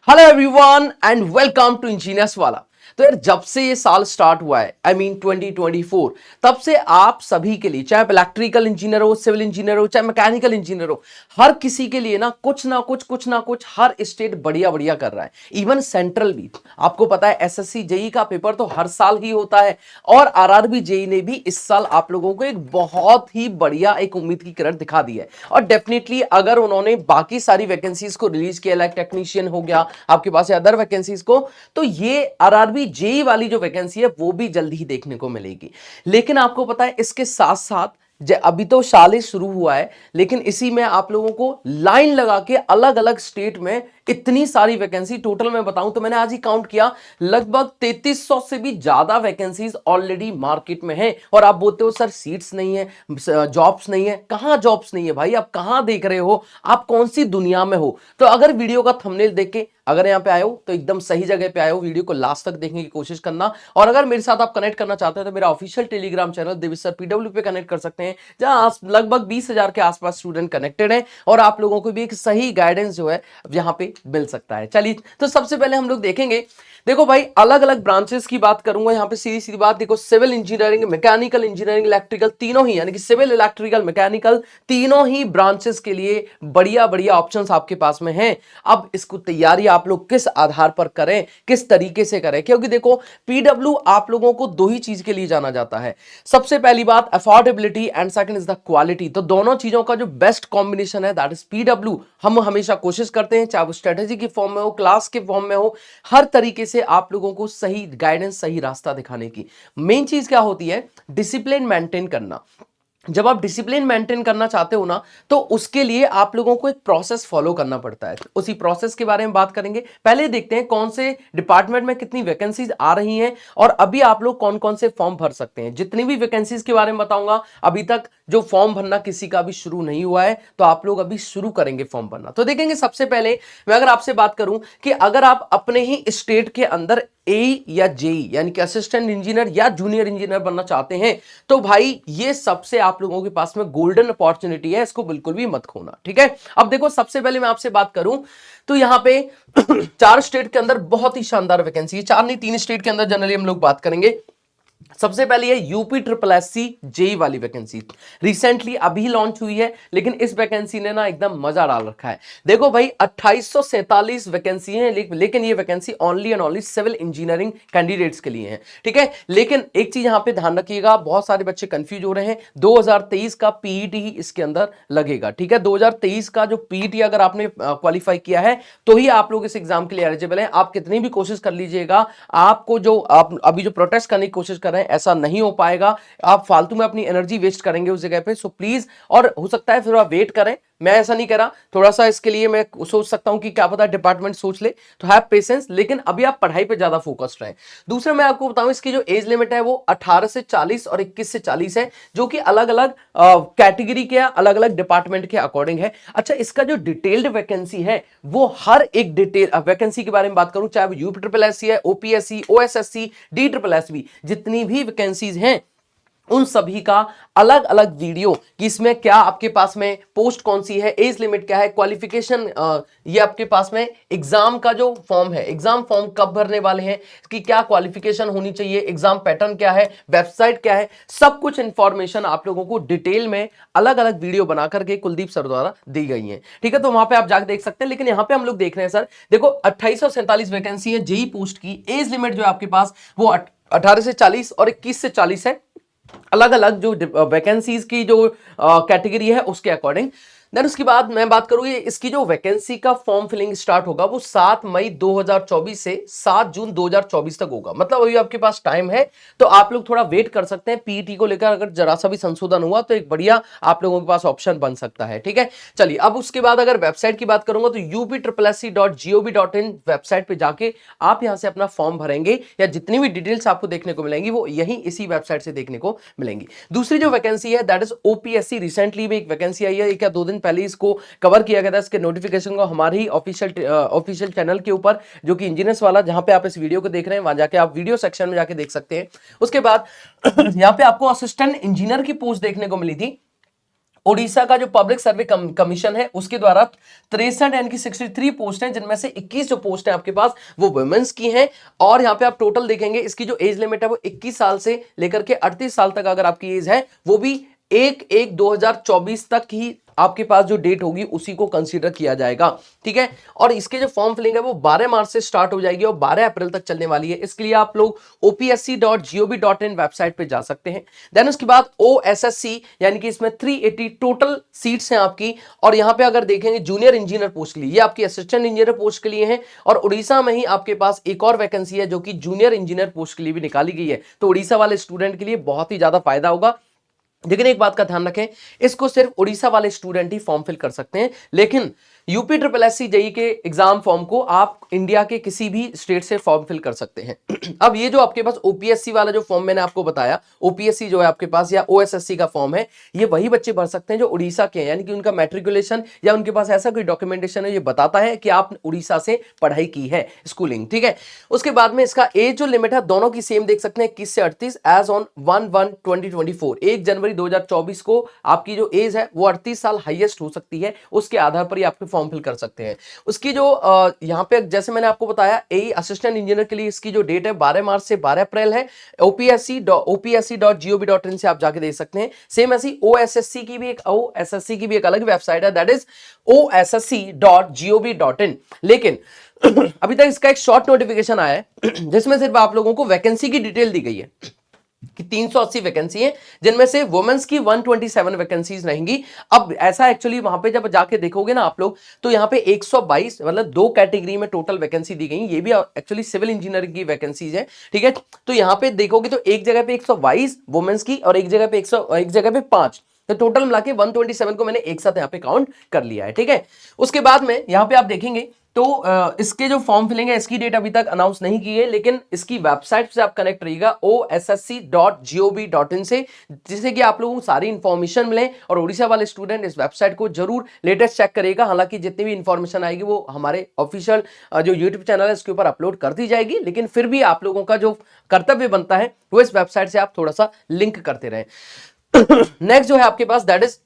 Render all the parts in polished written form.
Hello everyone and welcome to engineers वाला। तो यार जब से ये साल स्टार्ट हुआ है 2024, तब से आप सभी के लिए, चाहे आप इलेक्ट्रिकल इंजीनियर हो, सिविल इंजीनियर हो, चाहे मैकेनिकल इंजीनियर हो, हर किसी के लिए ना कुछ ना कुछ हर स्टेट बढ़िया बढ़िया कर रहा है। इवन सेंट्रल भी, आपको पता है एसएससी जेई का पेपर तो हर साल ही होता है और आरआरबी जेई ने भी इस साल आप लोगों को एक बहुत ही बढ़िया एक उम्मीद की किरण दिखा दी है। और डेफिनेटली अगर उन्होंने बाकी सारी वैकेंसीज को रिलीज किया, लाइक टेक्नीशियन हो गया आपके पास या अदर वैकेंसीज को, तो ये आरआरबी जेई वाली जो वैकेंसी है वो भी जल्दी ही देखने को मिलेगी। लेकिन आपको पता है इसके साथ साथ अभी तो साल ही शुरू हुआ है, लेकिन इसी में आप लोगों को लाइन लगा के अलग अलग स्टेट में इतनी सारी वैकेंसी, टोटल मैं बताऊं तो मैंने आज ही काउंट किया, लगभग 3300 से भी ज्यादा वैकेंसीज ऑलरेडी मार्केट में हैं। और आप बोलते हो सर सीट्स नहीं है, जॉब्स नहीं है। कहां जॉब्स नहीं है भाई? आप कहां देख रहे हो? आप कौन सी दुनिया में हो? तो अगर वीडियो का थंबनेल देख के अगर यहां पे आए हो तो एकदम सही जगह पे आए हो। वीडियो को लास्ट तक देखने की कोशिश करना। और अगर मेरे साथ आप कनेक्ट करना चाहते हो तो मेरा ऑफिशियल टेलीग्राम चैनल देवी सर पीडब्ल्यू पे कनेक्ट कर सकते हैं, जहां लगभग 20,000 के आसपास स्टूडेंट कनेक्टेड हैं और आप लोगों को भी एक सही गाइडेंस जो है यहां पे मिल सकता है। चलिए, तो सबसे पहले हम लोग देखेंगे, देखो भाई अलग अलग ब्रांचेस की बात करूंगा यहां पे। सीधी सीधी बात देखो, civil engineering, mechanical engineering, electrical, तीनों ही, यानी कि सिविल, इलेक्ट्रिकल, मैकेनिकल, तीनों ही ब्रांचेस के लिए बढ़िया बढ़िया ऑप्शंस आपके पास में हैं। अब इसको तैयारी आप लोग किस आधार पर करें, किस तरीके से करें, क्योंकि देखो पीडब्ल्यू आप लोगों को दो ही चीज के लिए जाना जाता है। सबसे पहली बात affordability and second is the quality. तो दोनों चीजों का जो बेस्ट कॉम्बिनेशन है दैट इज पीडब्ल्यू। हम हमेशा कोशिश करते हैं, चाहे वो स्ट्रेटेजी की फॉर्म में हो, क्लास के फॉर्म में हो, हर तरीके से आप लोगों को सही गाइडेंस, सही रास्ता दिखाने की। मेन चीज क्या होती है? डिसिप्लिन मेंटेन करना। जब आप डिसिप्लिन मेंटेन करना चाहते हो ना, तो उसके लिए आप लोगों को एक प्रोसेस फॉलो करना पड़ता है। उसी प्रोसेस के बारे में बात करेंगे। पहले देखते हैं कौन से डिपार्टमेंट में कितनी वैकेंसीज आ रही हैं और अभी आप लोग कौन कौन से फॉर्म भर सकते हैं। जितनी भी वैकेंसीज के बारे में बताऊंगा, अभी तक जो फॉर्म भरना किसी का भी शुरू नहीं हुआ है, तो आप लोग अभी शुरू करेंगे फॉर्म भरना। तो देखेंगे, सबसे पहले मैं अगर आपसे बात करूं कि अगर आप अपने ही स्टेट के अंदर ए या जेई यानी कि असिस्टेंट इंजीनियर या जूनियर इंजीनियर बनना चाहते हैं, तो भाई ये सबसे आप लोगों के पास में गोल्डन अपॉर्चुनिटी है, इसको बिल्कुल भी मत खोना। ठीक है, अब देखो सबसे पहले मैं आपसे बात करूं तो यहां पे 4 स्टेट के अंदर बहुत ही शानदार वैकेंसी है। 4 नहीं, 3 स्टेट के अंदर जनरली हम लोग बात करेंगे। सबसे पहले है UP triple S C JE वाली वैकेंसी, रिसेंटली अभी लॉन्च हुई है, लेकिन इस वैकेंसी ने ना एकदम मजा डाल रखा है। देखो भाई 2847 वैकेंसी है, लेकिन ये vacancy only and only civil engineering candidates के लिए है। ठीक है, लेकिन एक चीज यहां पे ध्यान रखिएगा, बहुत सारे बच्चे कंफ्यूज हो रहे हैं, 2023 का पीईटी ही इसके अंदर लगेगा। ठीक है, 2023 का जो पीईटी अगर आपने क्वालिफाई किया है तो ही आप लोग इस एग्जाम के लिए एलिजिबल हैं। आप कितनी भी कोशिश कर लीजिएगा, आपको जो आप अभी जो प्रोटेस्ट करने की कोशिश कर रहे हैं, ऐसा नहीं हो पाएगा। आप फालतू में अपनी एनर्जी वेस्ट करेंगे उस जगह पे। सो प्लीज, और हो सकता है फिर आप वेट करें, मैं ऐसा नहीं कह रहा, थोड़ा सा इसके लिए मैं सोच सकता हूं कि क्या पता डिपार्टमेंट सोच ले, तो हैव पेशेंस, लेकिन अभी आप पढ़ाई पे ज्यादा फोकस्ड रहें। दूसरा मैं आपको बताऊं, इसकी जो एज लिमिट है वो 18 से 40 और 21 से 40 है, जो कि अलग अलग कैटेगरी के, अलग अलग डिपार्टमेंट के अकॉर्डिंग है। अच्छा, इसका जो डिटेल्ड वैकेंसी है, वो हर एक डिटेल वैकेंसी के बारे में बात करूं, चाहे वो यूपी ट्रिपल एस सी है, OPSC, OSSC, D triple S B, जितनी भी वैकेंसीज हैं उन सभी का अलग अलग वीडियो, कि इसमें क्या आपके पास में पोस्ट कौन सी है, एज लिमिट क्या है, क्वालिफिकेशन, ये आपके पास में एग्जाम का जो फॉर्म है, एग्जाम फॉर्म कब भरने वाले हैं, इसकी क्या क्वालिफिकेशन होनी चाहिए, एग्जाम पैटर्न क्या है, वेबसाइट क्या है, सब कुछ इंफॉर्मेशन आप लोगों को डिटेल में अलग अलग वीडियो बना करके कुलदीप सर द्वारा दी गई है। ठीक है, तो वहां पे आप जाकर देख सकते हैं। लेकिन यहां पे हम लोग देख रहे हैं सर, देखो 2847 वैकेंसी है जेई पोस्ट की। एज लिमिट जो है आपके पास वो 18 से 40 और 21 से 40 है, अलग अलग जो वैकेंसीज की जो कैटेगरी है उसके अकॉर्डिंग। देन उसके बाद मैं बात करूं, ये इसकी जो वैकेंसी का फॉर्म फिलिंग स्टार्ट होगा वो 7 मई 2024 से 7 जून 2024 तक होगा। मतलब अभी आपके पास टाइम है, तो आप लोग थोड़ा वेट कर सकते हैं। पीईटी को लेकर अगर जरा सा भी संशोधन हुआ तो एक बढ़िया आप लोगों के पास ऑप्शन बन सकता है। ठीक है, चलिए अब उसके बाद अगर वेबसाइट की बात करूंगा तो upSC.gov.in वेबसाइट पे जाके आप यहां से अपना फॉर्म भरेंगे, या जितनी भी डिटेल्स आपको देखने को मिलेंगी वो यही इसी वेबसाइट से देखने को मिलेंगी। दूसरी जो वैकेंसी है दैट इज ओपीएससी। रिसेंटली भी एक वैकेंसी आई है, एक या 2 दिन पहले इसको कवर किया गया था। इसके नोटिफिकेशन को हमारे ही ऑफिशियल चैनल के ऊपर, जो कि इंजीनियर्स वाला, जहां पे आप इस वीडियो को देख रहे हैं, वहां जाके आप वीडियो सेक्शन में जाके देख सकते हैं। उसके बाद यहां पे आपको असिस्टेंट इंजीनियर की पोस्ट देखने को मिली थी उड़ीसा का जो पब्लिक सर्वे कमीशन है उसके द्वारा 63 यानी कि 63 पोस्ट हैं, जिनमें से 21 जो पोस्ट हैं आपके पास वो वुमेन्स की हैं। और यहां पे आप टोटल देखेंगे इसकी जो एज लिमिट है वो 21 साल से लेकर के 38 साल तक अगर आपकी एज है, वो भी 1/1/2024 तक ही आपके पास जो डेट होगी उसी को कंसीडर किया जाएगा। ठीक है, और इसके जो फॉर्म फिलिंग है वो 12 मार्च से स्टार्ट हो जाएगी और 12 अप्रैल तक चलने वाली है। इसके लिए आप लोग opsc.gov.in वेबसाइट पे जा सकते हैं। देन उसके बाद OSSC यानी कि इसमें 380 टोटल सीट्स हैं आपकी। और यहां पे अगर देखेंगे जूनियर इंजीनियर पोस्ट के लिए, ये आपकी असिस्टेंट इंजीनियर पोस्ट के लिए है। और उड़ीसा में ही आपके पास एक और वैकेंसी है जो कि जूनियर इंजीनियर पोस्ट के लिए भी निकाली गई है। तो उड़ीसा वाले स्टूडेंट के लिए बहुत ही ज्यादा फायदा होगा। लेकिन एक बात का ध्यान रखें, इसको सिर्फ उड़ीसा वाले स्टूडेंट ही फॉर्म फिल कर सकते हैं। लेकिन यूपी ट्रिपल एससी जेई के एग्जाम फॉर्म को आप इंडिया के किसी भी स्टेट से फॉर्म फिल कर सकते हैं। अब ये जो आपके पास ओपीएससी वाला जो फॉर्म मैंने आपको बताया, ओपीएससी जो है आपके पास या ओएसएससी का फॉर्म है, ये वही बच्चे भर सकते हैं जो उड़ीसा के हैं, यानी कि उनका मैट्रिकुलेशन या उनके पास ऐसा कोई डॉक्यूमेंटेशन है ये बताता है कि आप उड़ीसा से पढ़ाई की है, स्कूलिंग। ठीक है, उसके बाद में इसका एज जो लिमिट है दोनों की सेम देख सकते हैं, 21 से 38 एज ऑन 1/1/2024। 1 जनवरी 2024 को आपकी जो एज है वो 38 साल हाईएस्ट हो सकती है, उसके आधार पर ही आपके फॉर्म फिल कर सकते हैं। उसकी जो यहां पे जैसे मैंने आपको बताया एई असिस्टेंट इंजीनियर के लिए इसकी जो डेट है 12 मार्च से 12 अप्रैल है। opsc.gov.in से आप जाके देख सकते हैं। सेम ऐसी ओएसएससी की भी एक अलग वेबसाइट है, दैट इज ossc.gov.in। लेकिन अभी तक इसका एक शॉर्ट नोटिफिकेशन आया है जिसमें सिर्फ आप लोगों को वैकेंसी की डिटेल दी गई है कि 380 वैकेंसी है, जिनमें से वुमेन्स की 127 वैकेंसीज रहेंगी। अब ऐसा एक्चुअली वहां पे जब जाके देखोगे ना आप लोग, तो यहाँ पे 122 मतलब 2 कैटेगरी में टोटल वैकेंसी दी गई। ये भी एक्चुअली सिविल इंजीनियरिंग की वैकेंसीज है। ठीक है, तो यहाँ पे देखोगे तो एक जगह पे 122 वुमेन्स की और एक जगह पे 5, तो टोटल मिला के 127 को मैंने एक साथ यहाँ पे काउंट कर लिया है। ठीक है, उसके बाद में यहाँ पे आप देखेंगे तो इसके जो फॉर्म फिलिंग है इसकी डेट अभी तक अनाउंस नहीं की है, लेकिन इसकी वेबसाइट से आप कनेक्ट रहिएगा ossc.gov.in से, जिससे कि आप लोगों को सारी इंफॉर्मेशन मिले। और उड़ीसा वाले स्टूडेंट इस वेबसाइट को जरूर लेटेस्ट चेक करिएगा। हालांकि जितनी भी इंफॉर्मेशन आएगी वो हमारे ऑफिशियल जो यूट्यूब चैनल है उसके ऊपर अपलोड कर दी जाएगी, लेकिन फिर भी आप लोगों का जो कर्तव्य बनता है वो इस वेबसाइट से आप थोड़ा सा लिंक करते रहें। नेक्स्ट जो है आपके पास दैट इज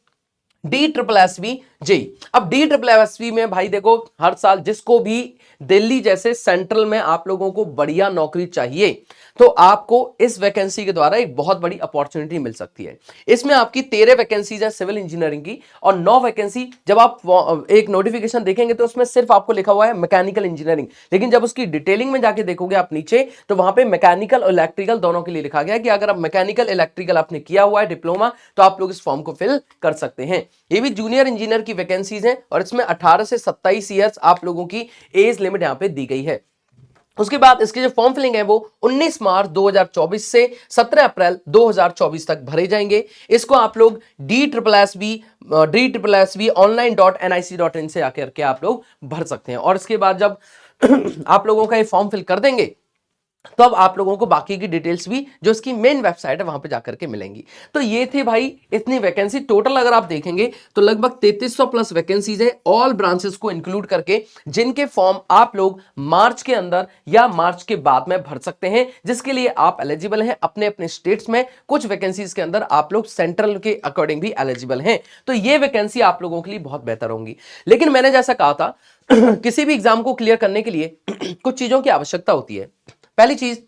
DSSB जेई। अब DSSB में भाई देखो, हर साल जिसको भी दिल्ली जैसे सेंट्रल में आप लोगों को बढ़िया नौकरी चाहिए तो आपको इस वैकेंसी के द्वारा एक बहुत बड़ी अपॉर्चुनिटी मिल सकती है। इसमें आपकी 13 वैकेंसीज है सिविल इंजीनियरिंग की और 9 वैकेंसी जब आप एक नोटिफिकेशन देखेंगे तो उसमें सिर्फ आपको लिखा हुआ है मैकेनिकल इंजीनियरिंग, लेकिन जब उसकी डिटेलिंग में जाके देखोगे आप नीचे तो वहां पे मैकेनिकल और इलेक्ट्रिकल दोनों के लिए लिखा गया है कि अगर आप मैकेनिकल इलेक्ट्रिकल आपने किया हुआ है डिप्लोमा तो आप लोग इस फॉर्म को फिल कर सकते हैं। ये भी जूनियर इंजीनियर की वैकेंसीज हैं और इसमें 18 से 27 ईयर्स आप लोगों की एज लिमिट यहां पे दी गई है। उसके बाद इसके जो फॉर्म फिलिंग है वो 19 मार्च 2024 से 17 अप्रैल 2024 तक भरे जाएंगे। इसको आप लोग DSSB online.nic.in से आकर के आप लोग भर सकते हैं। और इसके बाद जब आप लोगों का ये फॉर्म फिल कर देंगे तो अब आप लोगों को बाकी की डिटेल्स भी जो इसकी मेन वेबसाइट है वहां पे जाकर के मिलेंगी। तो ये थे भाई इतनी वैकेंसी टोटल अगर आप देखेंगे तो लगभग 3300 प्लस वैकेंसीज है ऑल ब्रांचेस को इंक्लूड करके, जिनके फॉर्म आप लोग मार्च के अंदर या मार्च के बाद में भर सकते हैं, जिसके लिए आप एलिजिबल हैं अपने अपने स्टेट्स में। कुछ वैकेंसीज के अंदर आप लोग सेंट्रल के अकॉर्डिंग भी एलिजिबल हैं, तो ये वैकेंसी आप लोगों के लिए बहुत बेहतर होंगी। लेकिन मैंने जैसा कहा था किसी भी एग्जाम को क्लियर करने के लिए कुछ चीजों की आवश्यकता होती है। पहली चीज,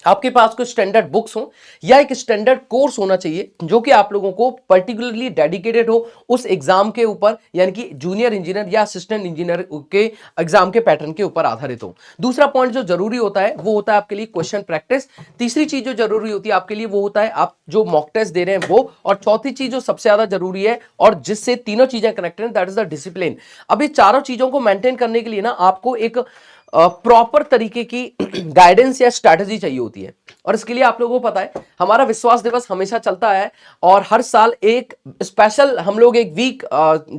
आपके पास कुछ स्टैंडर्ड बुक्स हो या एक स्टैंडर्ड कोर्स होना चाहिए जो कि आप लोगों को पर्टिकुलरली डेडिकेटेड हो उस एग्जाम के ऊपर, यानी कि जूनियर इंजीनियर या असिस्टेंट इंजीनियर के एग्जाम के पैटर्न के ऊपर आधारित हो। दूसरा पॉइंट जो जरूरी होता है वो होता है आपके लिए क्वेश्चन प्रैक्टिस। तीसरी चीज जो जरूरी होती है आपके लिए वो होता है आप जो मॉक टेस्ट दे रहे हैं वो। और चौथी चीज जो सबसे ज्यादा जरूरी है और जिससे तीनों चीजें कनेक्टेड हैं दैट इज द डिसिप्लिन। अब ये चारों चीजों को मेंटेन करने के लिए ना आपको एक प्रॉपर तरीके की गाइडेंस या स्ट्रैटेजी चाहिए होती है। और इसके लिए आप लोगों को पता है हमारा विश्वास दिवस हमेशा चलता है और हर साल एक स्पेशल हम लोग एक वीक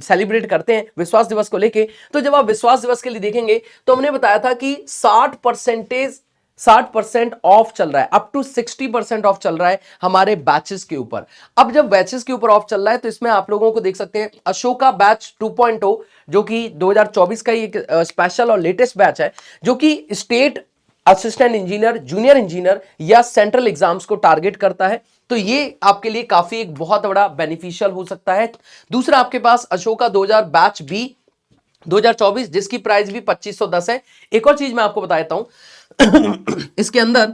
सेलिब्रेट करते हैं विश्वास दिवस को लेके। तो जब आप विश्वास दिवस के लिए देखेंगे तो हमने बताया था कि 60% ऑफ चल रहा है, अप टू 60% ऑफ चल रहा है हमारे बैचेस के ऊपर। अब जब बैचेस के ऊपर ऑफ चल रहा है तो इसमें आप लोगों को देख सकते हैं अशोका बैच 2.0 जो कि 2024 का एक स्पेशल और लेटेस्ट बैच है, जो कि state assistant engineer, junior engineer या सेंट्रल एग्जाम्स को टारगेट करता है। तो ये आपके लिए काफी एक बहुत बड़ा बेनिफिशियल हो सकता है। दूसरा आपके पास अशोका 2000 बैच बी 2024 जिसकी प्राइस भी 2510 है। एक और चीज मैं आपको बता देता हूं इसके अंदर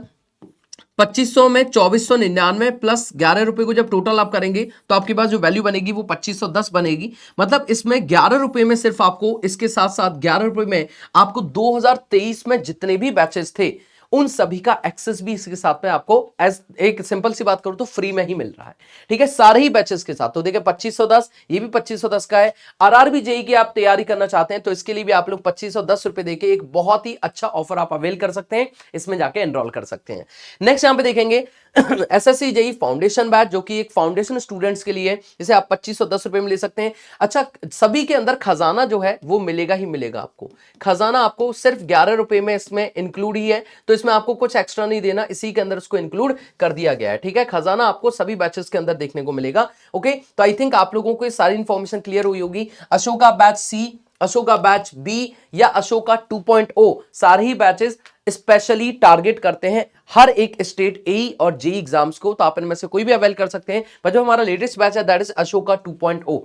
2500 में 2499 प्लस 11 रुपए को जब टोटल आप करेंगे तो आपके पास जो वैल्यू बनेगी वो 2510 बनेगी। मतलब इसमें 11 रुपए में सिर्फ आपको, इसके साथ साथ 11 रुपए में आपको 2023 में जितने भी बैचेस थे उन सभी का एक्सेस भी इसके साथ में आपको एज एक सिंपल सी बात करूं तो फ्री में ही मिल रहा है। ठीक है, सारे ही बैचेस के साथ। तो देखिए 2510, ये भी 2510 का है। आरआरबी जेई की आप तैयारी करना चाहते हैं तो इसके लिए भी आप लोग 2510 रुपए देके एक बहुत ही अच्छा ऑफर आप अवेल कर सकते हैं, इसमें जाके एनरोल कर सकते हैं। नेक्स्ट यहां पे देखेंगे एसएससी जेई फाउंडेशन बैच जो कि एक फाउंडेशन स्टूडेंट्स के लिए, जिसे आप 2510 रुपए में ले सकते हैं। अच्छा, सभी के अंदर खजाना जो है वो मिलेगा ही मिलेगा आपको। खजाना आपको सिर्फ 11 रुपए में इसमें इंक्लूड ही है, तो इसमें आपको कुछ एक्स्ट्रा नहीं देना, इसी के अंदर उसको इंक्लूड कर दिया गया है। ठीक है, खजाना आपको सभी बैचेस के अंदर देखने को मिलेगा। ओके, तो आई थिंक आप लोगों को ये सारी इंफॉर्मेशन क्लियर हुई होगी। अशोका बैच सी, अशोका बैच बी या अशोका 2.0 सारे ही बैचेस स्पेशली टारगेट करते हैं हर एक स्टेट एई और जेई एग्जाम्स को। तो आप इनमें से कोई भी अवेल कर सकते हैं। पर जो हमारा लेटेस्ट बैच है दैट इज अशोका 2.0।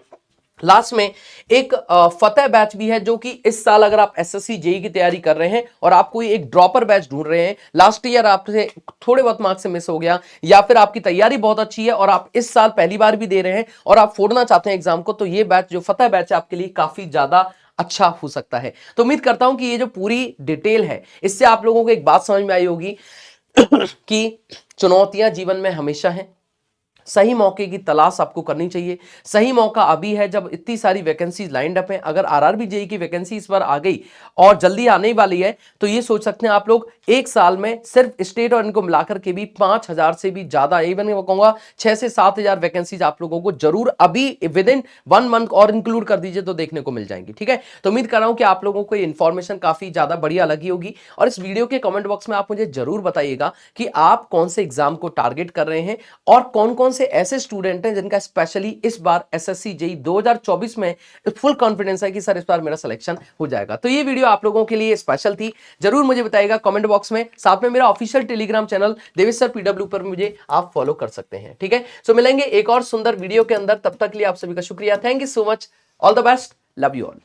लास्ट में एक फतेह बैच भी है जो कि इस साल अगर आप एसएससी जेई की तैयारी कर रहे हैं और आप कोई एक ड्रॉपर बैच ढूंढ रहे हैं, लास्ट ईयर आपसे थोड़े बहुत मार्क्स से मिस हो गया या फिर आपकी तैयारी बहुत अच्छी है और आप इस साल पहली बार भी दे रहे हैं और आप फोड़ना चाहते हैं एग्जाम को, तो ये बैच जो फतेह बैच है आपके लिए काफी ज्यादा अच्छा हो सकता है। तो उम्मीद करता हूं कि ये जो पूरी डिटेल है इससे आप लोगों को एक बात समझ में आई होगी कि चुनौतियां जीवन में हमेशा हैं, सही मौके की तलाश आपको करनी चाहिए। सही मौका अभी है जब इतनी सारी वैकेंसीज लाइंड अप हैं। अगर आरआरबी जेई की वैकेंसी इस बार आ गई और जल्दी आने वाली है तो ये सोच सकते हैं आप लोग एक साल में सिर्फ स्टेट और इनको मिलाकर के भी 5000 से भी ज्यादा, इवन मैं कहूंगा 6 से 7000 वैकेंसीज आप लोगों को जरूर अभी विद इन 1 मंथ और इंक्लूड कर दीजिए तो देखने को मिल जाएंगी। ठीक है, तो उम्मीद कर रहा हूं कि आप लोगों को ये इंफॉर्मेशन काफी ज्यादा बढ़िया लगी होगी और इस वीडियो के कमेंट बॉक्स में आप मुझे जरूर बताइएगा कि आप कौन से एग्जाम को टारगेट कर रहे हैं और कौन कौन से ऐसे स्टूडेंट हैं जिनका स्पेशली इस बार एसएससी जेई 2024 में फुल कॉन्फिडेंस है कि सर इस बार मेरा सिलेक्शन हो जाएगा। तो ये वीडियो आप लोगों के लिए स्पेशल थी, जरूर मुझे बताइएगा कमेंट बॉक्स में। साथ में मेरा official Telegram channel Devesh sir PW पर मुझे आप फॉलो कर सकते हैं। ठीक है, सो मिलेंगे एक और सुंदर वीडियो के अंदर, तब तक के लिए आप सभी का शुक्रिया। Thank you so much, all the best, love you all.